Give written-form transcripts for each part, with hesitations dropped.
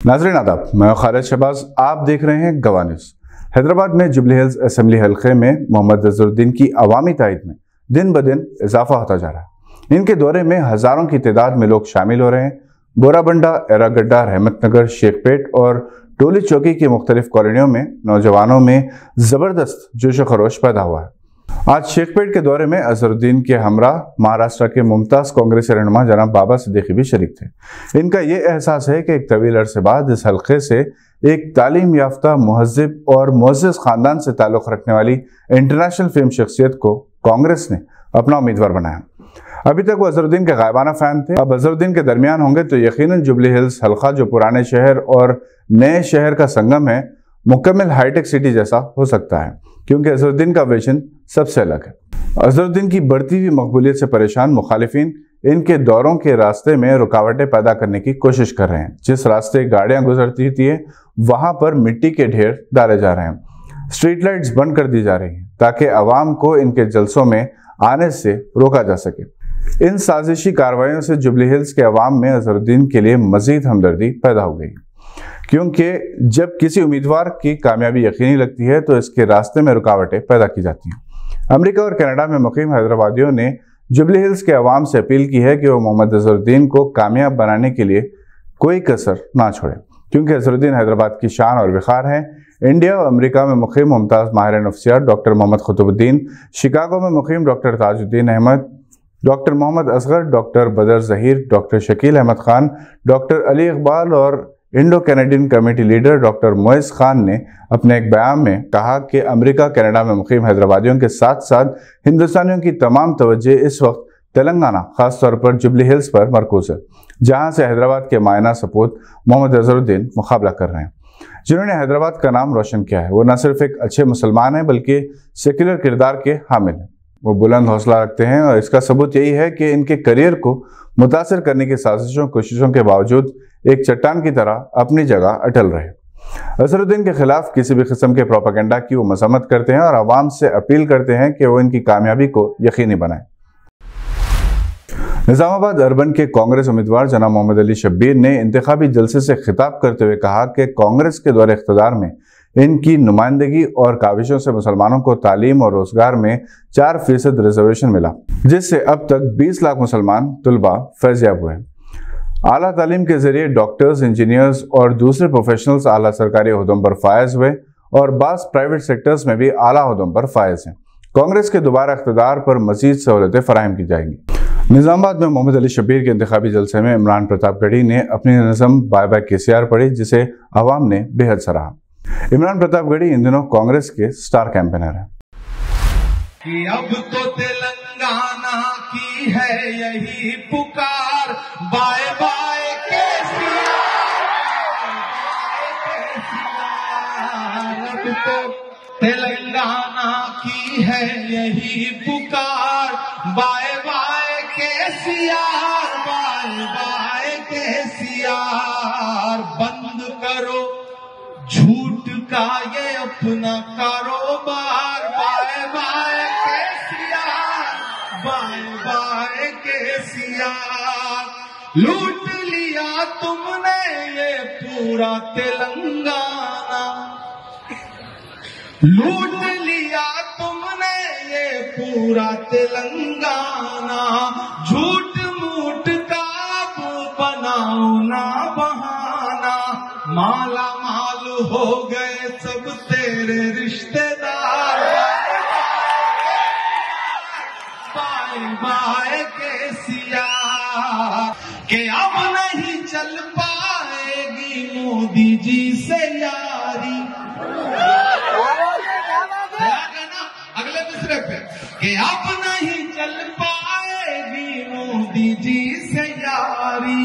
नाज़रीन आदाब, मैं खालिद शहबाज, आप देख रहे हैं गवाह न्यूज़। हैदराबाद में जुबली हिल्स असेंबली हल्के में मोहम्मद अजहरुद्दीन की अवामी तायद में दिन ब दिन इजाफा होता जा रहा है। इनके दौरे में हजारों की तादाद में लोग शामिल हो रहे हैं। बोराबंडा, एरागड्डा, रहमतनगर, शेखपेट और टोली चौकी की मुख्तलिफ कॉलोनियों में नौजवानों में जबरदस्त जोश खरोश पैदा हुआ है। आज शेखपेट के दौरे में अजहरुद्दीन के हमरा महाराष्ट्र के मुमताज कांग्रेसी रहनुमा जनाब बाबा सिद्दीकी भी शरीक थे। इनका ये एहसास है कि एक तवील अरसे बाद इस हल्के से एक तालीम याफ्ता, मुहज़्ज़िब और मुअज़्ज़ज़ खानदान से ताल्लुक़ रखने वाली इंटरनेशनल फिल्म शख्सियत को कांग्रेस ने अपना उम्मीदवार बनाया। अभी तक वो अजहरुद्दीन के गायबाना फैन थे, अब अजहरुद्दीन के दरमियान होंगे तो यकीनन जुबली हिल्स हल्का, जो पुराने शहर और नए शहर का संगम है, मुकम्मल हाईटेक सिटी जैसा हो सकता है, क्योंकि अजहरुद्दीन का विजन सबसे अलग है। अजहरुद्दीन की बढ़ती हुई मकबूलियत से परेशान मुखालिफिन इनके दौरों के रास्ते में रुकावटें पैदा करने की कोशिश कर रहे हैं। जिस रास्ते गाड़ियां गुजरती थी वहां पर मिट्टी के ढेर डाले जा रहे हैं, स्ट्रीट लाइट्स बंद कर दी जा रही हैं ताकि अवाम को इनके जलसों में आने से रोका जा सके। इन साजिशी कार्रवाइयों से जुबली हिल्स के अवाम में अजहरुद्दीन के लिए मजीद हमदर्दी पैदा हो गई, क्योंकि जब किसी उम्मीदवार की कामयाबी यकीनी लगती है तो इसके रास्ते में रुकावटें पैदा की जाती हैं। अमेरिका और कनाडा में मुकीम हैदराबादियों ने जुबली हिल्स के अवाम से अपील की है कि वो मोहम्मद अजहरुद्दीन को कामयाब बनाने के लिए कोई कसर ना छोड़े, क्योंकि अजहरुद्दीन हैदराबाद की शान और वक़ार है। इंडिया और अमेरिका में मुकीम मुमताज़ माहिर नफ्सियात डॉक्टर मोहम्मद कुतुबुद्दीन, शिकागो में मुकीम doctor Tajuddin Ahmad, doctor Mohammad Asghar, doctor Badar Zaheer, doctor Shakeel Ahmad Khan, doctor Ali Iqbal और Indo Canadian committee leader doctor Moiz Khan ने अपने एक बयान में कहा कि अमेरिका, कनाडा में मुकीम हैदराबादियों के साथ साथ हिंदुस्तानियों की तमाम तवज्जो इस वक्त तेलंगाना, खासतौर पर जुबली हिल्स पर मरकूज है, जहां से हैदराबाद के मायना सपूत मोहम्मद अजहरुद्दीन मुकाबला कर रहे हैं, जिन्होंने हैदराबाद का नाम रोशन किया है। वो न सिर्फ एक अच्छे मुसलमान हैं बल्कि सेक्युलर किरदार के हामिल हैं। वो बुलंद हौसला रखते हैं और इसका सबूत यही है कि इनके करियर को मुतासर करने की साजिशों, कोशिशों के बावजूद एक चट्टान की तरह अपनी जगह अटल रहे। अजहरुद्दीन के खिलाफ किसी भी किस्म के प्रोपेगेंडा की वो मजम्मत करते हैं और आवाम से अपील करते हैं कि वो इनकी कामयाबी को यकीनी बनाएं। निजामाबाद अर्बन के कांग्रेस उम्मीदवार जनाब मोहम्मद अली शब्बीर ने इंतखाबी जलसे से खिताब करते हुए कहा कि कांग्रेस के दौरे इख्तियार में इनकी नुमाइंदगी और काविशों से मुसलमानों को तालीम और रोजगार में 4% रिजर्वेशन मिला, जिससे अब तक 20 लाख मुसलमान तुलबा फैज़याब हुए। आला तालीम के जरिए डॉक्टर्स, इंजीनियर्स और दूसरे प्रोफेशनल्स आला सरकारी ओहदों पर फायज हुए और बास प्राइवेट सेक्टर्स में भी आला ओहदों पर फायज हैं। कांग्रेस के दोबारा इख्तियार पर मजीद सहूलतें फराहम की जाएंगी। निजामाबाद में मोहम्मद अली शब्बीर के इंतखाबी जलसे में इमरान प्रतापगढ़ी ने अपनी नज़म बाय बाय केसीआर पढ़ी, जिसे अवाम ने बेहद सराहा। इमरान प्रतापगढ़ी इन दिनों कांग्रेस के स्टार कैंपेनर हैं। कि अब तो तेलंगाना की है यही पुकार, बाय बाय केसीआर, अब तो तेलंगाना की है यही पुकार, bye bye KCR, bye bye KCR. बंद करो झूठ का ये अपना कारोबार, bye bye KCR, bye bye KCR. लूट लिया तुमने ये पूरा तेलंगाना, लूट लिया तुमने ये पूरा तेलंगाना। झूठ मूठ का बनाओ ना बहाना, माला माल हो गए सब तेरे रिश्तेदार, बाय बाय केसीआर। के अब नहीं चल पाएगी मोदी जी से यारी, अगले मिसरे पे, कि अब नहीं चल पाएगी मोदी जी से यारी।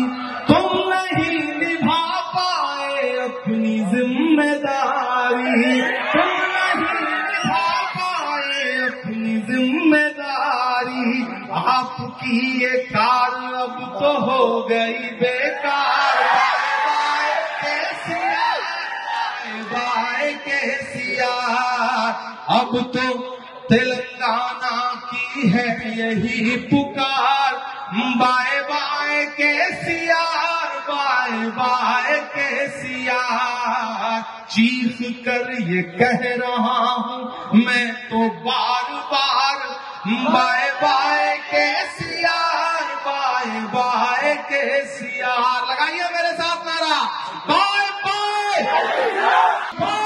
तुम नहीं निभा पाए अपनी जिम्मेदारी, तुम नहीं निभा पाए अपनी जिम्मेदारी। आपकी ये कार अब तो हो गई बेकार, bye bye KCR, bye bye KCR. अब तो तेलंगाना की है यही पुकार, bye bye KCR, bye bye KCR. KCR, चीख कर ये कह रहा हूं मैं तो बार बार, bye bye KCR, bye bye KCR. लगाइए मेरे साथ नारा, बाय बाय, बाय बाय,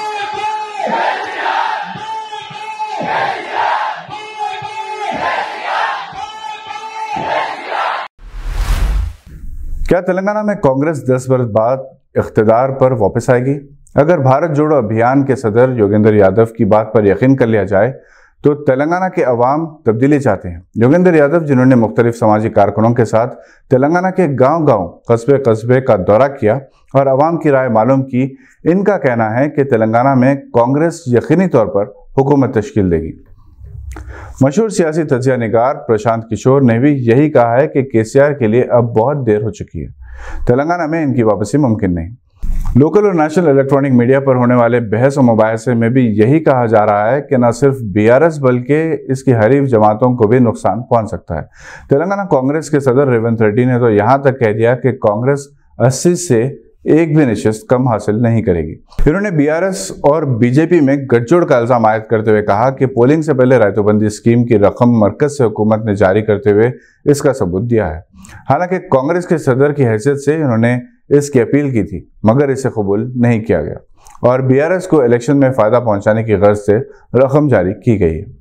क्या तेलंगाना में कांग्रेस 10 वर्ष बाद इख्तिदार पर वापस आएगी? अगर भारत जोड़ो अभियान के सदर योगेंद्र यादव की बात पर यकीन कर लिया जाए तो तेलंगाना के अवाम तब्दीली चाहते हैं। योगेंद्र यादव, जिन्होंने मुख्तलिफ समाजी कारकुनों के साथ तेलंगाना के गांव-गांव, कस्बे-कस्बे का दौरा किया और अवाम की राय मालूम की, इनका कहना है कि तेलंगाना में कांग्रेस यकीनी तौर पर हुकूमत तश्कील देगी। मशहूर सियासी तजिया निगार प्रशांत किशोर ने भी यही कहा है कि केसीआर के लिए अब बहुत देर हो चुकी है, तेलंगाना में इनकी वापसी मुमकिन नहीं। लोकल और नेशनल इलेक्ट्रॉनिक मीडिया पर होने वाले बहस और मुबाहिसे में भी यही कहा जा रहा है कि न सिर्फ बीआरएस बल्कि इसकी हरीफ जमातों को भी नुकसान पहुंच सकता है। तेलंगाना कांग्रेस के सदर रेवंत रेड्डी ने तो यहां तक कह दिया कि कांग्रेस 80 से एक भी नशिस्त कम हासिल नहीं करेगी। इन्होंने बीआरएस और बीजेपी में गठजोड़ का इल्जाम आयद करते हुए कहा कि पोलिंग से पहले रायतोबंदी स्कीम की रकम मरकज से हुकूमत ने जारी करते हुए इसका सबूत दिया है। हालांकि कांग्रेस के सदर की हैसियत से इन्होंने इसकी अपील की थी, मगर इसे कबूल नहीं किया गया और बीआरएस को इलेक्शन में फायदा पहुंचाने की गर्ज से रकम जारी की गई है।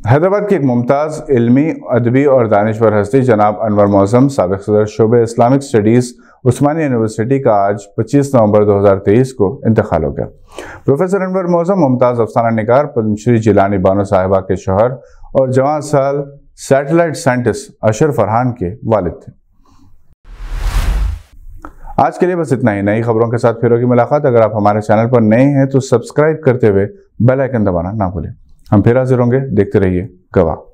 हैदराबाद की एक मुमताज इल्मी, अदबी और दानिश्वर हस्ती जनाब अनवर मौसम, साबिक सदर शोबे इस्लामिक स्टडीज़ उस्मानिया यूनिवर्सिटी का आज 25 नवंबर 2023 को इंतकाल हो गया। प्रोफेसर अनवर मौसम मुमताज अफसाना निगार, पद्मश्री जिलानी बानो साहिबा के शौहर और जवान साल सैटेलाइट साइंटिस्ट अशर फरहान के वालिद थे। आज के लिए बस इतना ही। नई खबरों के साथ फिर होगी मुलाकात। अगर आप हमारे चैनल पर नए हैं तो सब्सक्राइब करते हुए बेल आइकन दबाना ना भूलें। हम फिर हाजिर होंगे। देखते रहिए गवाह।